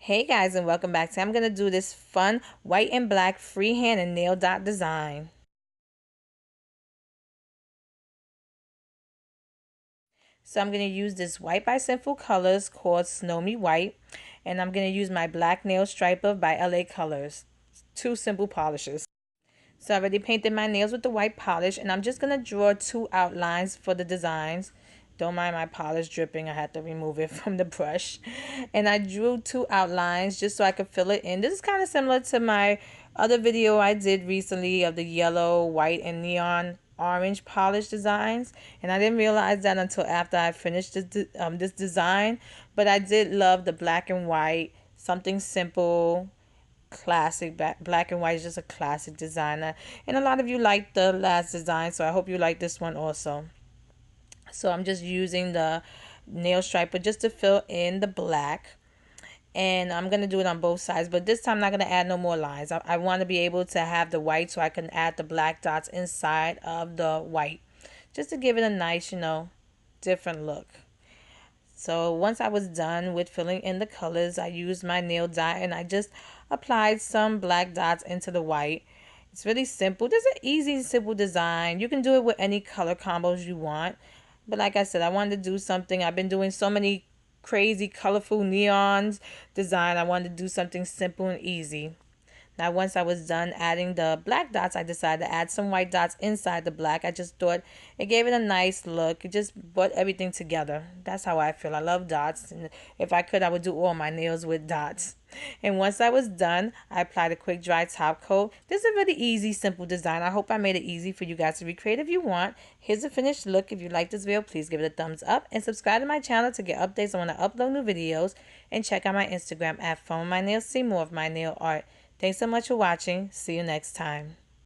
Hey guys, and welcome back. I'm going to do this fun white and black freehand and nail dot design. So I'm going to use this white by Sinful Colors called Snow Me White. And I'm going to use my black nail striper by LA Colors. Two simple polishes. So I already painted my nails with the white polish, and I'm just going to draw two outlines for the designs. Don't mind my polish dripping. I had to remove it from the brush. And I drew two outlines just so I could fill it in. This is kind of similar to my other video I did recently of the yellow, white, and neon orange polish designs. And I didn't realize that until after I finished this design. But I did love the black and white, something simple, classic. Black and white is just a classic designer, and a lot of you like the last design, so I hope you like this one also. So I'm just using the nail striper just to fill in the black, and I'm gonna do it on both sides, but this time I'm not gonna add no more lines. I want to be able to have the white so I can add the black dots inside of the white, just to give it a nice, different look. So once I was done with filling in the colors, I used my nail dot and I just applied some black dots into the white. It's really simple. This is an easy, simple design. You can do it with any color combos you want. But like I said, I wanted to do something. I've been doing so many crazy, colorful neons design. I wanted to do something simple and easy. Now, once I was done adding the black dots, I decided to add some white dots inside the black. I just thought it gave it a nice look. It just brought everything together. That's how I feel. I love dots. And if I could, I would do all my nails with dots. And once I was done, I applied a quick dry top coat. This is a really easy, simple design. I hope I made it easy for you guys to recreate if you want. Here's the finished look. If you like this video, please give it a thumbs up and subscribe to my channel to get updates on when I upload new videos. And check out my Instagram at Funwithmynails. See more of my nail art. Thanks so much for watching. See you next time.